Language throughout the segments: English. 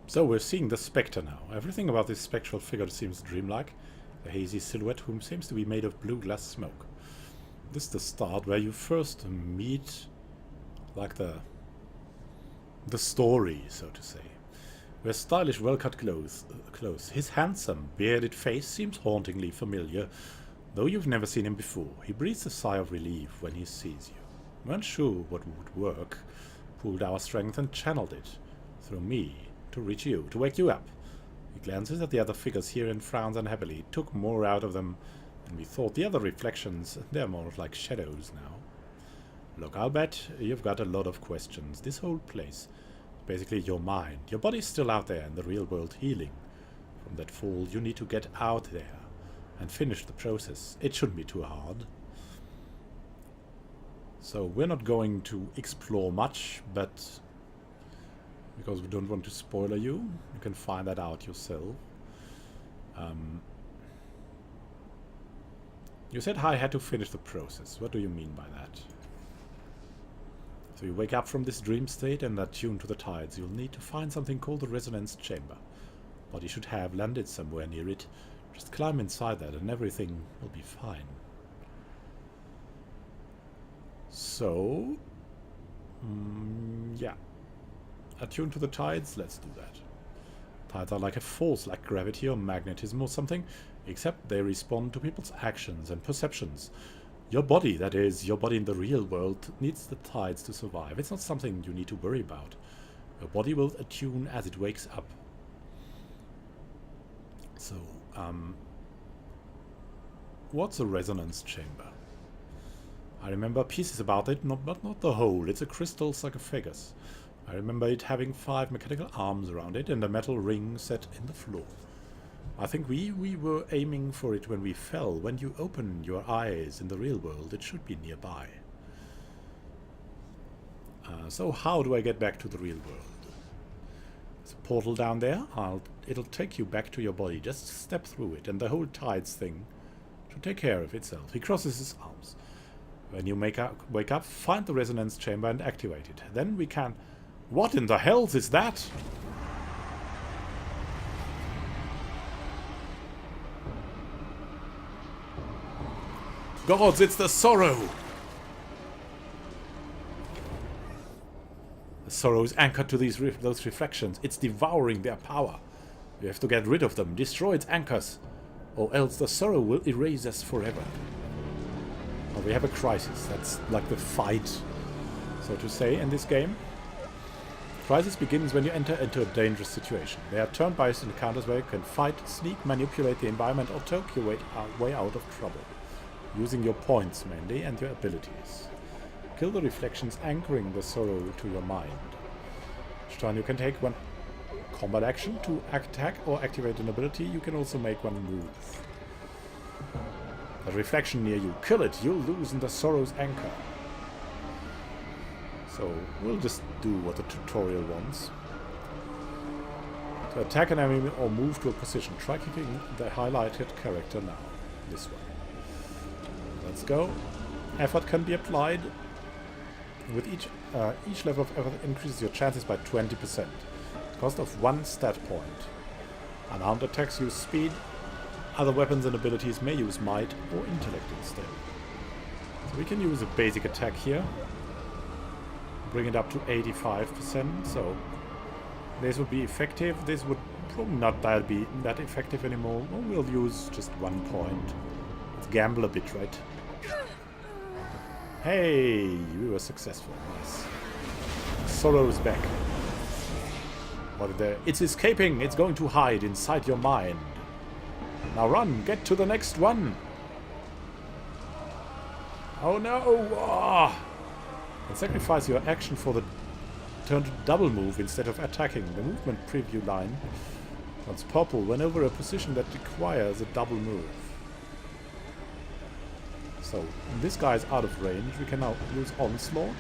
So we're seeing the spectre now. Everything about this spectral figure seems dreamlike. A hazy silhouette whom seems to be made of blue glass smoke. This is the start where you first meet, like the story, so to say. Wear stylish, well-cut clothes. His handsome, bearded face seems hauntingly familiar, though you've never seen him before. He breathes a sigh of relief when he sees you. We weren't sure what would work. Pooled our strength and channeled it through me to reach you, to wake you up. He glances at the other figures here and frowns unhappily. Took more out of them than we thought. The other reflections, they're more like shadows now. Look, I'll bet you've got a lot of questions. This whole place is basically your mind. Your body's still out there in the real world healing. From that fall, you need to get out there and finish the process. It shouldn't be too hard. So we're not going to explore much, but because we don't want to spoiler you, you can find that out yourself. You said I had to finish the process. What do you mean by that? So you wake up from this dream state and are tuned to the tides. You'll need to find something called the resonance chamber. Body should have landed somewhere near it. Just climb inside that and everything will be fine. So, yeah. Attuned to the tides, let's do that. Tides are like a force, like gravity or magnetism or something, except they respond to people's actions and perceptions. Your body, that is, your body in the real world, needs the tides to survive. It's not something you need to worry about. Your body will attune as it wakes up. So, what's a resonance chamber? I remember pieces about it, but not the whole. It's a crystal sarcophagus. I remember it having 5 mechanical arms around it and a metal ring set in the floor. I think we were aiming for it when we fell. When you open your eyes in the real world, it should be nearby. So how do I get back to the real world? There's a portal down there. It'll take you back to your body. Just step through it, and the whole tides thing should take care of itself. He crosses his arms. When you wake up, find the resonance chamber and activate it. Then we can... What in the hell is that? Gods, it's the sorrow! The sorrow is anchored to those reflections. It's devouring their power. We have to get rid of them, destroy its anchors, or else the sorrow will erase us forever. Now we have a crisis. That's like the fight, so to say, in this game. Crisis begins when you enter into a dangerous situation. There are turn-based encounters where you can fight, sneak, manipulate the environment, or talk your way out of trouble, using your points mainly and your abilities. Kill the reflections anchoring the sorrow to your mind. Each time you can take one combat action to attack or activate an ability. You can also make one move. The reflection near you, kill it, you'll loosen the sorrow's anchor. So we'll just do what the tutorial wants. To attack an enemy or move to a position, try kicking the highlighted character now. This way. Let's go. Effort can be applied. With each level of effort increases your chances by 20%. Cost of 1 stat point. Unarmed attacks use speed. Other weapons and abilities may use might or intellect instead. So we can use a basic attack here. Bring it up to 85%, so this would be effective. This would probably not be that effective anymore. Well, we'll use just 1 point. Let's gamble a bit, right? Hey, we were successful. Nice. Sorrow is back. What there? It's escaping. It's going to hide inside your mind. Now run. Get to the next one. Oh no! Oh. And sacrifice your action for the turn to double move instead of attacking. The movement preview line turns purple whenever a position that requires a double move. So, this guy is out of range. We can now use Onslaught.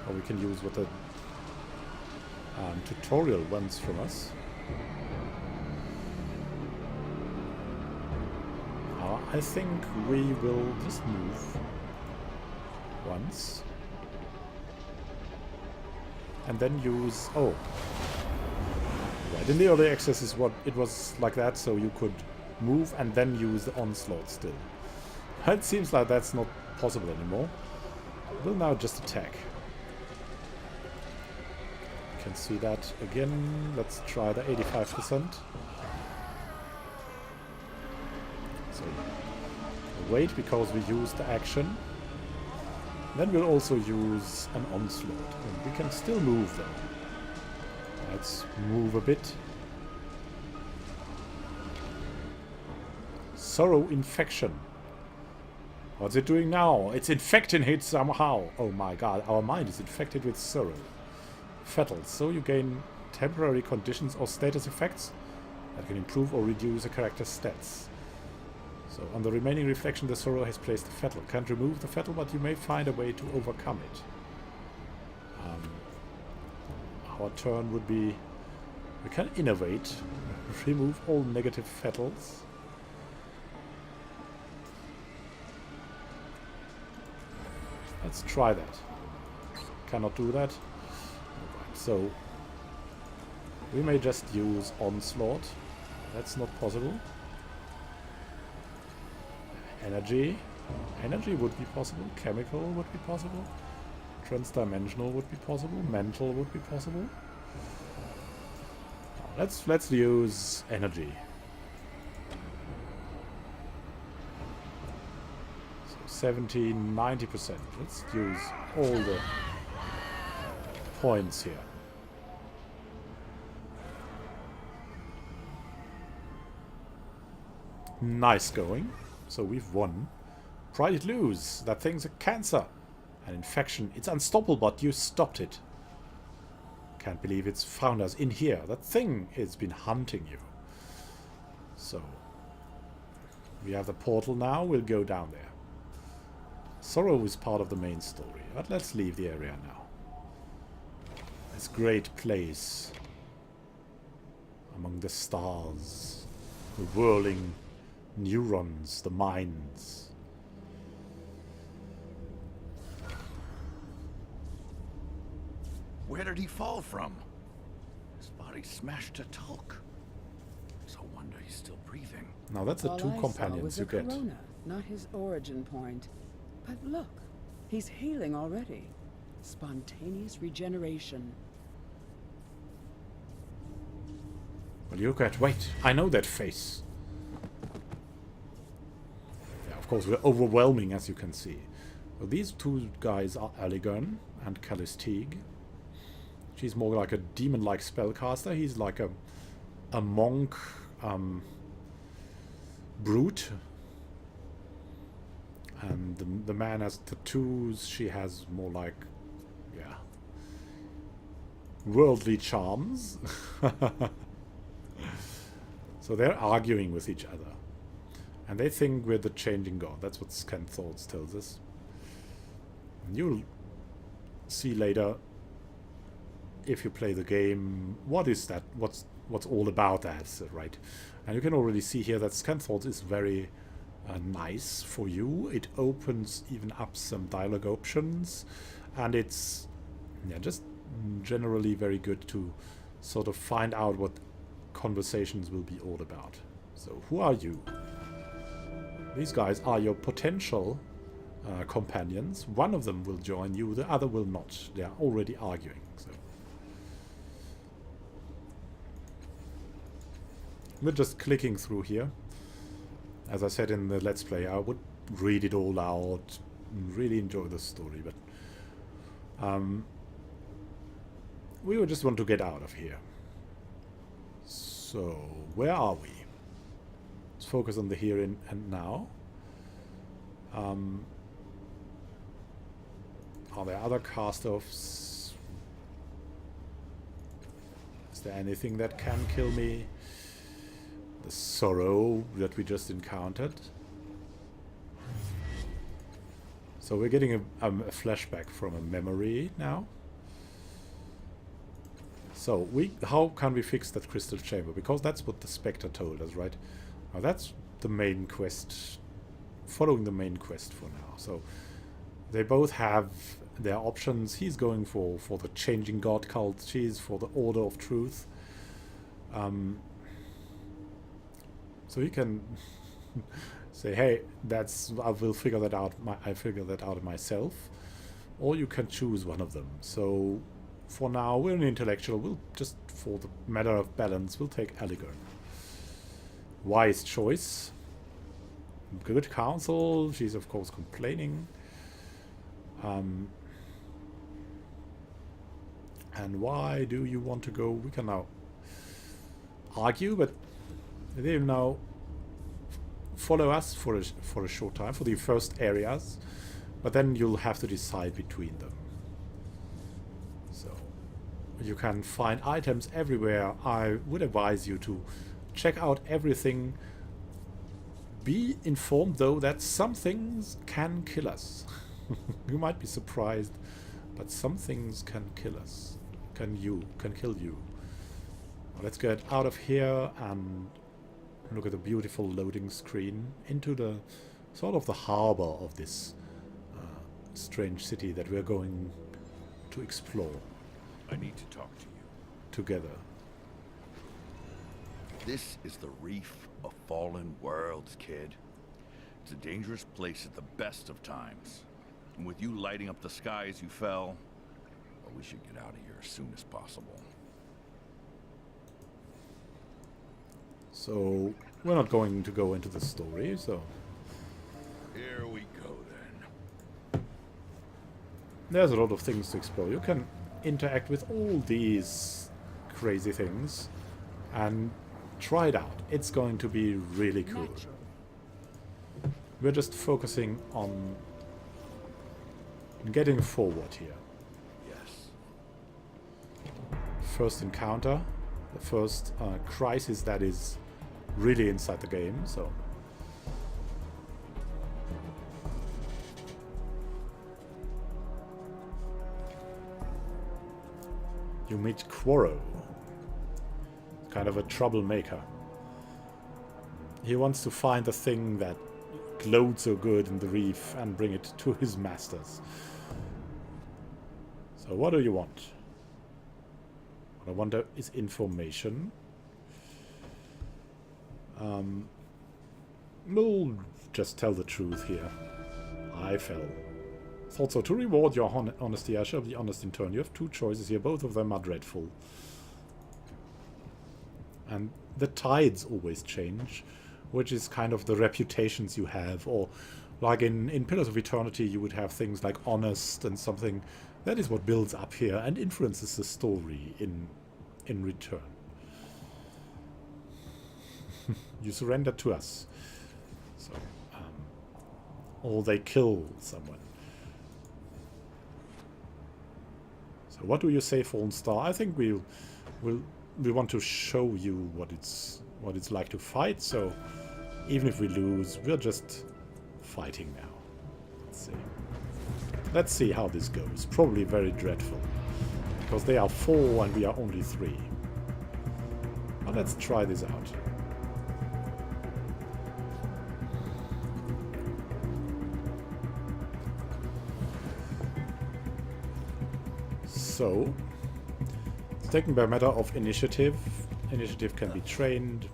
Or we can use what the tutorial wants from us. I think we will just move once. And then use... Oh. Right, in the early access is what it was like that, so you could move and then use the onslaught still. It seems like that's not possible anymore. We'll now just attack. You can see that again. Let's try the 85%. So wait, because we use the action. Then we'll also use an onslaught. And we can still move though. Let's move a bit. Sorrow infection. What's it doing now? It's infecting it somehow. Oh my god, our mind is infected with sorrow. Fatal. So you gain temporary conditions or status effects that can improve or reduce a character's stats. So on the remaining reflection, the sorrow has placed the fatal. Can't remove the fatal, but you may find a way to overcome it. Our turn would be... We can innovate. Remove all negative fatals. Let's try that. Cannot do that. Alright, so we may just use onslaught. That's not possible. Energy. Energy would be possible. Chemical would be possible. Transdimensional would be possible. Mental would be possible. Let's use energy. 70, 90%. Let's use all the points here. Nice going. So we've won. Pried it loose. That thing's a cancer. An infection. It's unstoppable, but you stopped it. Can't believe it's found us in here. That thing has been hunting you. So we have the portal now. We'll go down there. Sorrow is part of the main story, but let's leave the area now. This great place among the stars, the whirling neurons, the minds. Where did he fall from? His body smashed to talk. So wonder he's still breathing. Now that's the two companions you get. Corona, not his origin point. But look, he's healing already. Spontaneous regeneration. Well, you get... Wait, I know that face. Yeah, of course, we're overwhelming, as you can see. Well, these two guys are Aligan and Calistige. She's more like a demon-like spellcaster. He's like a monk brute. And the man has tattoos. She has more like, yeah, worldly charms. So they're arguing with each other. And they think we're the changing god. That's what Scan Thoughts tells us. And you'll see later, if you play the game, what is that? What's all about that, right? And you can already see here that Scan Thoughts is very... nice for you. It opens even up some dialogue options, and it's just generally very good to sort of find out what conversations will be all about. So who are you? These guys are your potential companions. One of them will join you, the other will not. They are already arguing. So we're just clicking through here. As I said in the Let's Play, I would read it all out and really enjoy the story, but we would just want to get out of here. So, where are we? Let's focus on the here and now. Are there other cast-offs? Is there anything that can kill me? The sorrow that we just encountered. So we're getting a flashback from a memory now. So how can we fix that crystal chamber? Because that's what the Spectre told us, right? Now that's the main quest. Following the main quest for now. So they both have their options. He's going for the changing god cult. She's for the order of truth. So you can say, hey, I will figure that out. I figure that out myself, or you can choose one of them. So for now, we're an intellectual. We'll just, for the matter of balance, we'll take Aligar. Wise choice. Good counsel. She's of course complaining. And why do you want to go? We can now argue, but they now follow us for a short time, for the first areas, but then you'll have to decide between them. So you can find items everywhere. I would advise you to check out everything. Be informed though that some things can kill us. You might be surprised, but some things can kill us. Can kill you. Well, let's get out of here and look at the beautiful loading screen into the sort of the harbor of this strange city that we're going to explore. I need to talk to you. Together. This is the reef of fallen worlds, kid. It's a dangerous place at the best of times. And with you lighting up the sky as you fell, well, we should get out of here as soon as possible. So we're not going to go into the story, so Here we go then. there's a lot of things to explore. You can interact with all these crazy things and try it out. It's going to be really cool. Natural. We're just focusing on getting forward here. Yes. First encounter, the first crisis that is really inside the game, so you meet Quarro, kind of a troublemaker. He wants to find the thing that glowed so good in the reef and bring it to his masters. So what do you want? What I want is information. We'll just tell the truth here. I fell. Thought so. To reward your honesty, I shall be honest in turn. You have two choices here. Both of them are dreadful. And the tides always change, which is kind of the reputations you have. Or like in Pillars of Eternity, you would have things like honest and something. That is what builds up here and influences the story in return. You surrender to us. So, or they kill someone. So what do you say, Fallen Star? I think we want to show you what it's like to fight. So even if we lose, we're just fighting now. Let's see how this goes. Probably very dreadful, because they are 4 and we are only 3. But let's try this out. So, it's taken by a matter of initiative. Initiative can be trained.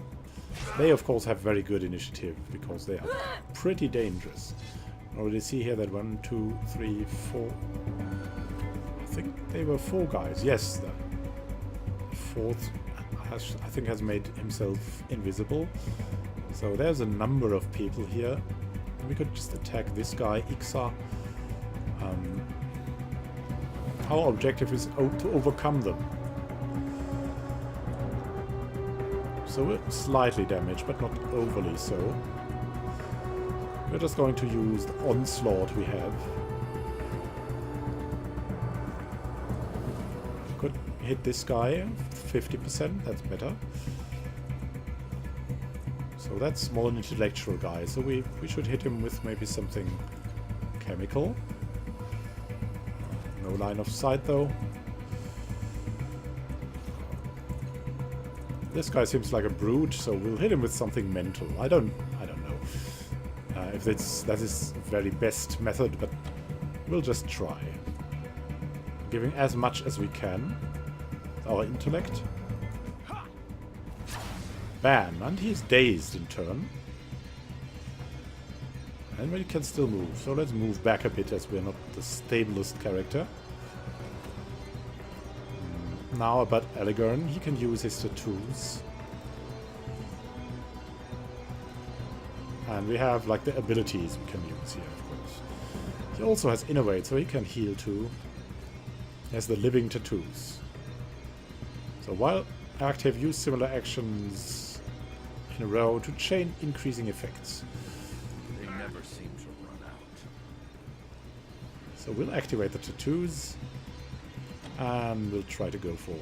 They, of course, have very good initiative because they are pretty dangerous. You already see here that 1, 2, 3, 4. I think they were 4 guys. Yes, the fourth I think has made himself invisible. So there's a number of people here. We could just attack this guy, InXile. Our objective is to overcome them. So we're slightly damaged, but not overly so. We're just going to use the onslaught we have. Could hit this guy, 50%, that's better. So that's more an intellectual guy, so we should hit him with maybe something chemical. No line of sight though. This guy seems like a brute, so we'll hit him with something mental. I don't know if that is very best method, but we'll just try. Giving as much as we can. Our intellect. Bam! And he's dazed in turn. And we can still move. So let's move back a bit as we're not the stablest character. Now about Eligern, he can use his tattoos. And we have like the abilities we can use here, of course. He also has Innovate, so he can heal too. He has the living tattoos. So while active, use similar actions in a row to chain increasing effects. They never seem to run out. So we'll activate the tattoos. And we'll try to go for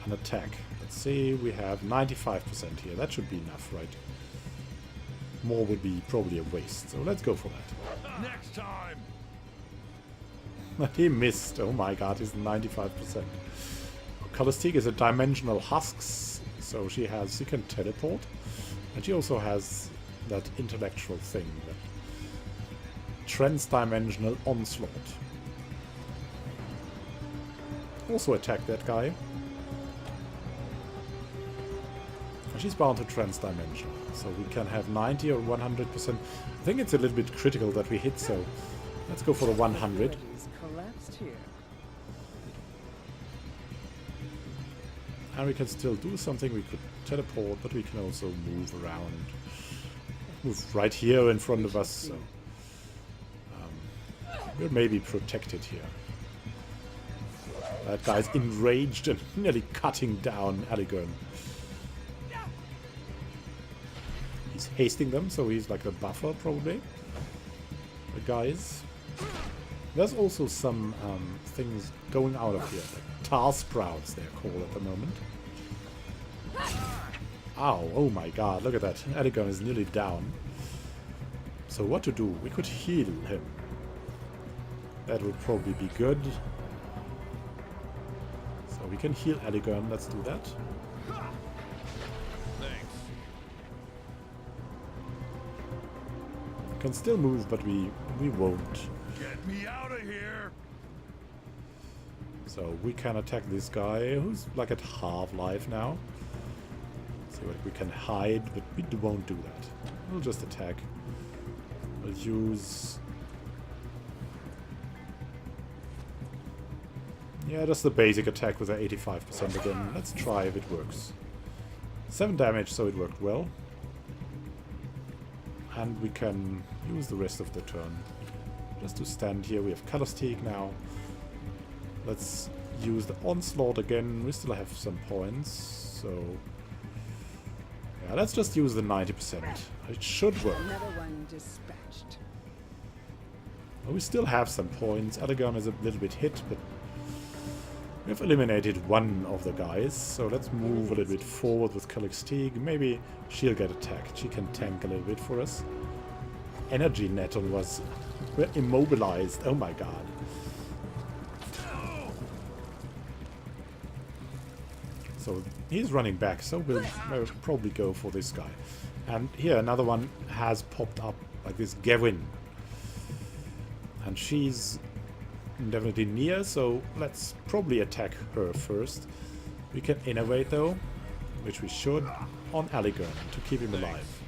an attack. Let's see, we have 95% here. That should be enough, right? More would be probably a waste. So let's go for that. Next time! He missed. Oh my god, he's 95%. Calastique is a dimensional husks, so she can teleport. And she also has that intellectual thing, that transdimensional onslaught. Also attack that guy. She's bound to transdimensional, so we can have 90 or 100%. I think it's a little bit critical that we hit, so let's go for the 100. Collapsed here. And we can still do something. We could teleport, but we can also move around. Move right here in front of us, so we're maybe protected here. That guy's enraged and nearly cutting down Eligern. He's hasting them, so he's like a buffer, probably. The guys. There's also some things going out of here, like tar sprouts they're called at the moment. Ow, oh my god, look at that. Eligern is nearly down. So what to do? We could heal him. That would probably be good. So we can heal Eligern, let's do that. Thanks. We can still move, but we won't. Get me out of here! So we can attack this guy, who's like at half life now. See what we can hide, but we won't do that. We'll just attack. We'll use... yeah, just the basic attack with the 85% again. Let's try if it works. 7 damage, so it worked well. And we can use the rest of the turn just to stand here. We have Calastique now. Let's use the Onslaught again. We still have some points, so... yeah, let's just use the 90%. It should work. Another one dispatched. Well, we still have some points. Eligern is a little bit hit, but we've eliminated one of the guys, so let's move a little bit forward with Calastique. Maybe she'll get attacked. She can tank a little bit for us. Energy Nettle was... we're immobilized. Oh my god. So he's running back, so we'll probably go for this guy. And here another one has popped up, like this Gavin. And she's definitely near, so let's probably attack her first. We can innovate though, which we should, on Eligern to keep him alive.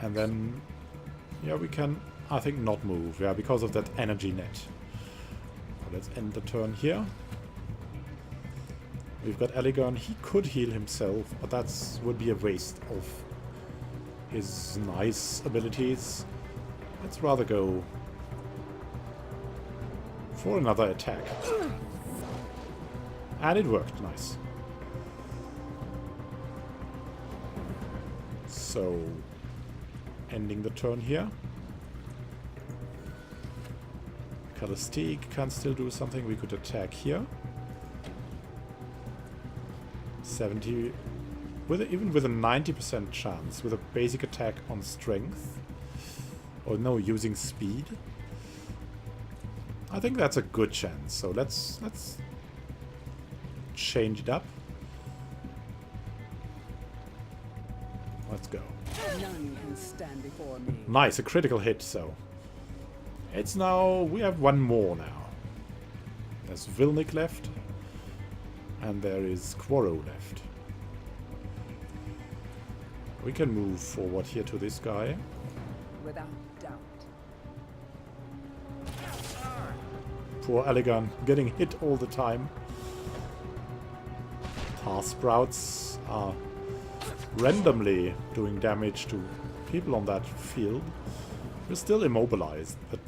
And then, yeah, we can, I think, not move, yeah, because of that energy net. So let's end the turn here. We've got Eligern. He could heal himself, but that's would be a waste of his nice abilities. Let's rather go for another attack. And it worked. Nice. So, ending the turn here. Calastique can still do something. We could attack here. 70... even with a 90% chance, with a basic attack on strength. Or no, using speed. I think that's a good chance. So let's change it up. Let's go. None can stand before me. Nice, a critical hit, so. It's now... we have one more now. There's Vilnick left. And there is Quarro left. We can move forward here to this guy. Without doubt. Poor Elegant, getting hit all the time. Tar sprouts are randomly doing damage to people on that field. We're still immobilized, but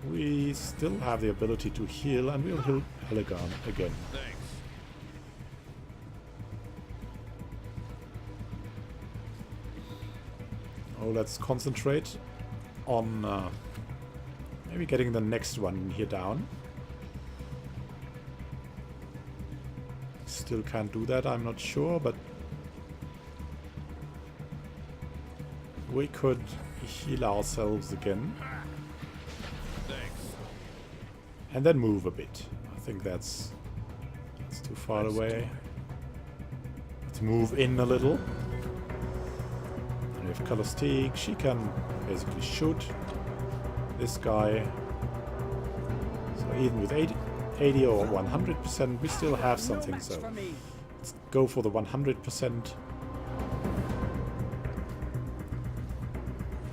we still have the ability to heal, and we'll heal Elegant again. Thanks. Oh, let's concentrate on maybe getting the next one here down. Still can't do that, I'm not sure, but we could heal ourselves again. Thanks. And then move a bit. I think that's too far away. Let's move in a little. And we have Kalostig. She can basically shoot this guy. So even with 80 or 100%, we still have something. So let's go for the 100%.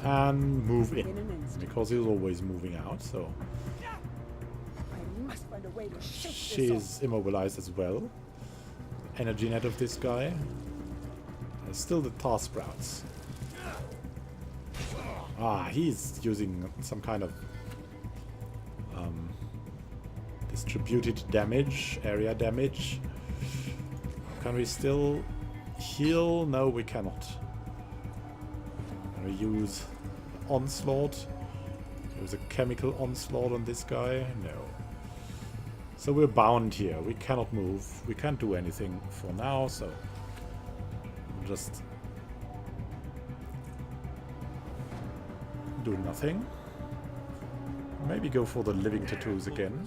And move in. Because he's always moving out, so... I must find a way to shake this She's immobilized as well. Energy net of this guy. There's still the tar sprouts. Ah, he's using some kind of distributed damage, area damage. Can we still heal? No, we cannot. Can we use onslaught? There's a chemical onslaught on this guy? No. So we're bound here. We cannot move. We can't do anything for now, so we'll just do nothing. Maybe go for the living tattoos again.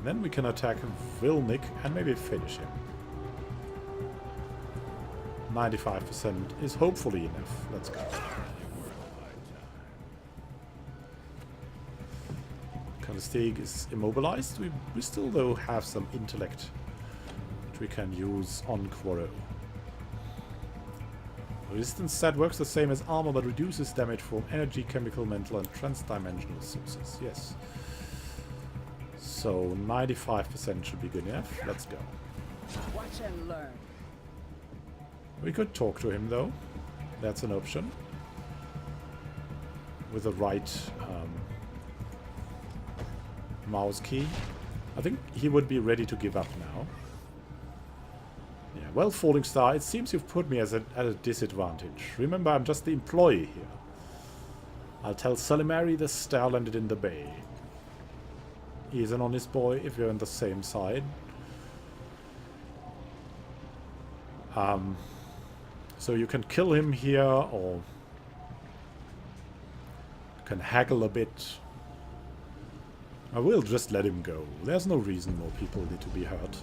Then we can attack Vilnick and maybe finish him. 95% is hopefully enough. Let's go. Kalostig is immobilized. We still, though, have some intellect which we can use on Quarro. Resistance stat works the same as armor, but reduces damage from energy, chemical, mental, and transdimensional sources. Yes. So 95% should be good enough. Let's go. Watch and learn. We could talk to him, though. That's an option. With the right mouse key. I think he would be ready to give up now. Yeah, well, Falling Star, it seems you've put me at a disadvantage. Remember, I'm just the employee here. I'll tell Salimari the star landed in the bay. He's an honest boy if you're on the same side. So you can kill him here, or you can haggle a bit. I will just let him go. There's no reason more people need to be hurt.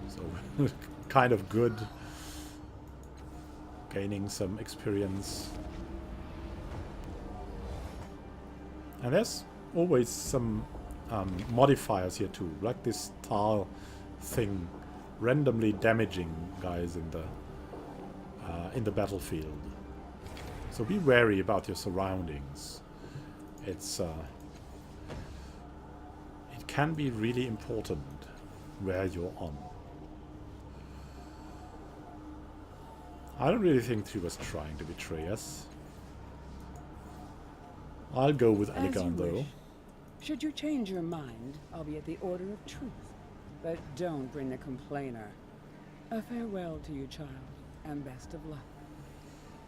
So, kind of good. Gaining some experience. And there's always some modifiers here too, like this tar thing randomly damaging guys in the battlefield. So be wary about your surroundings. It can be really important where you're on. I don't really think she was trying to betray us. I'll go with Elegant, though. Should you change your mind, I'll be at the order of truth. But don't bring the complainer. A farewell to you, child, and best of luck.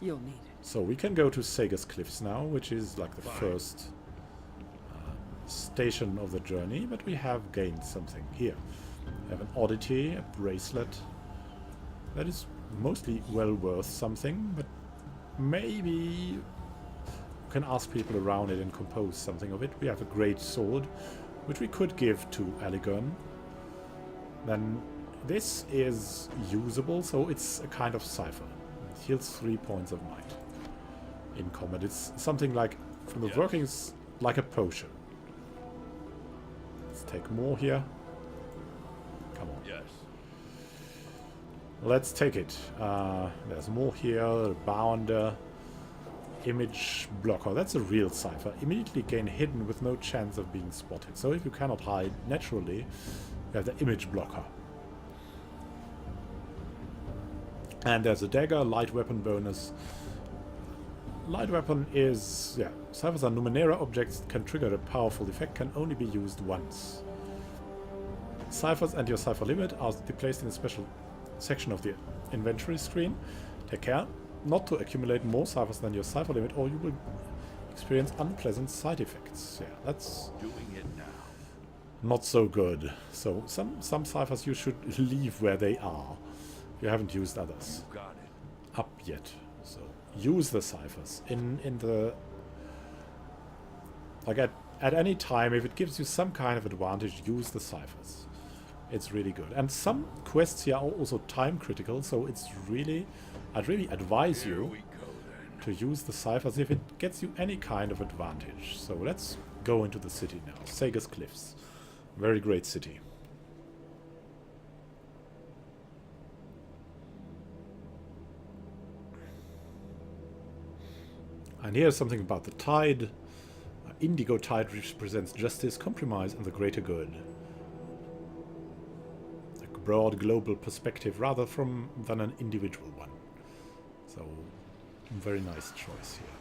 You'll need it. So we can go to Sega's Cliffs now, which is like the first station of the journey, but we have gained something here. We have an oddity, a bracelet. That is mostly well worth something, but maybe you can ask people around it and compose something of it. We have a great sword, which we could give to Aligon. Then this is usable, so it's a kind of cipher. It heals 3 points of might in combat. It's something like, from the workings, like a potion. Let's take more here. Come on. Yes. Let's take it. There's more here. Bounder. Image blocker. That's a real cipher. Immediately gain hidden with no chance of being spotted. So if you cannot hide naturally, you have the image blocker. And there's a dagger, light weapon bonus. Light weapon is, yeah, ciphers are Numenera objects that can trigger a powerful effect, can only be used once. Ciphers and your cipher limit are placed in a special section of the inventory screen. Take care not to accumulate more ciphers than your cipher limit, or you will experience unpleasant side effects. Yeah, that's Doing it now. not so good. So some ciphers you should leave where they are. You haven't used others You got it. up yet. So use the ciphers in the, like, at any time. If it gives you some kind of advantage, use the ciphers. It's really good. And some quests here are also time critical, so it's really, I'd really advise Here you we go then. to use the ciphers if it gets you any kind of advantage. So let's go into the city now. Sagas Cliffs. Very great city. And here's something about the tide. Indigo tide represents justice, compromise, and the greater good. A broad global perspective rather than an individual one. So, very nice choice here.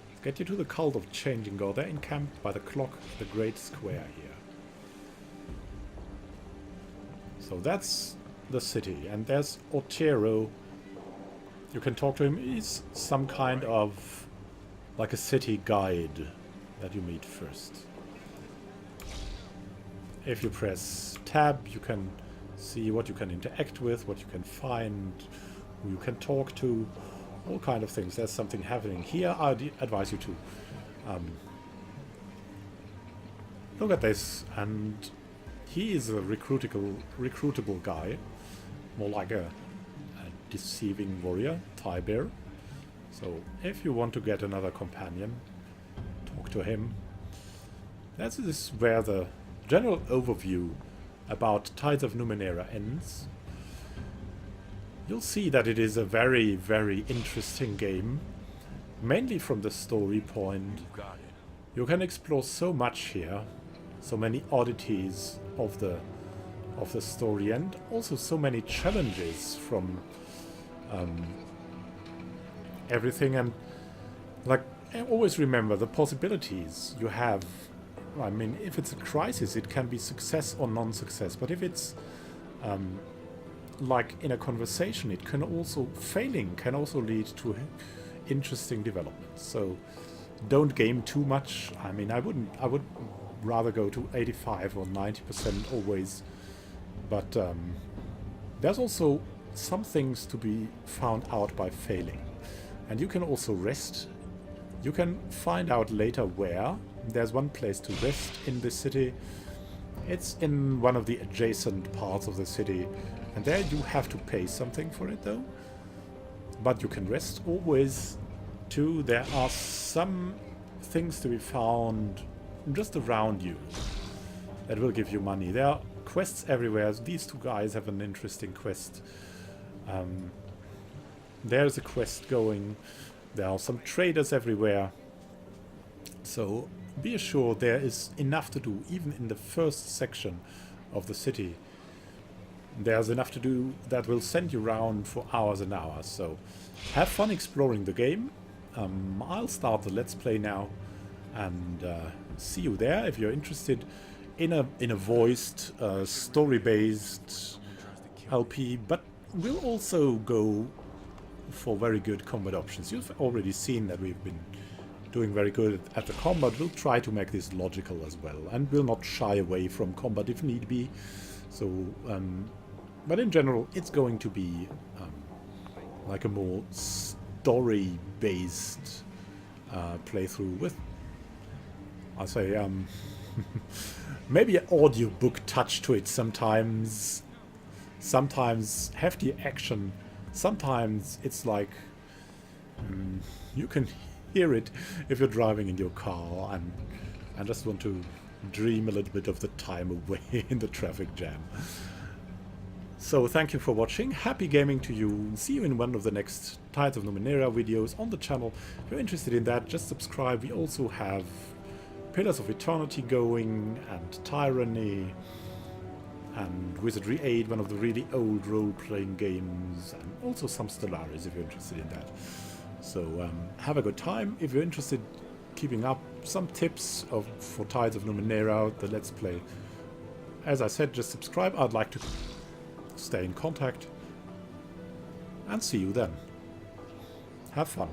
Let's get you to the cult of Changing God. They're encamped by the clock of the great square here. So that's the city. And there's Otero. You can talk to him. He's some kind of like a city guide that you meet first. If you press tab, you can see what you can interact with, what you can find, who you can talk to, all kind of things. There's something happening here. I'd advise you to look at this. And he is a recruitable guy, more like a deceiving warrior, tie bear. So if you want to get another companion, talk to him. This is where the general overview about Tides of Numenera ends. You'll see that it is a very, very interesting game, mainly from the story point. You got it. You can explore so much here, so many oddities of the story, and also so many challenges from everything. And like, always remember the possibilities you have. I mean, if it's a crisis, it can be success or non-success. But if it's like in a conversation, it can also, failing can also lead to interesting developments. So don't game too much. I mean, I would rather go to 85 or 90% always. But there's also some things to be found out by failing. And you can also rest. You can find out later where. There's one place to rest in this city. It's in one of the adjacent parts of the city. And there you have to pay something for it though. But you can rest always too. There are some things to be found just around you that will give you money. There are quests everywhere. These two guys have an interesting quest. There's a quest going. There are some traders everywhere. So be assured there is enough to do, even in the first section of the city. There's enough to do that will send you around for hours and hours. So have fun exploring the game. I'll start the Let's Play now, and see you there if you're interested in a voiced, story-based LP. But we'll also go for very good combat options. You've already seen that we've been doing very good at the combat. We'll try to make this logical as well, and we'll not shy away from combat if need be. So, but in general, it's going to be like a more story-based playthrough with, I'll say, maybe an audiobook touch to it sometimes. Sometimes hefty action. Sometimes it's like you can hear it if you're driving in your car, and and just want to dream a little bit of the time away in the traffic jam. So thank you for watching, happy gaming to you, see you in one of the next Tides of Numenera videos on the channel. If you're interested in that, just subscribe. We also have Pillars of Eternity going, and Tyranny, and Wizardry 8, one of the really old role-playing games, and also some Stellaris if you're interested in that. So have a good time. If you're interested keeping up some tips for Tides of Numenera, the Let's Play, as I said, just subscribe. I'd like to stay in contact, and see you then. Have fun.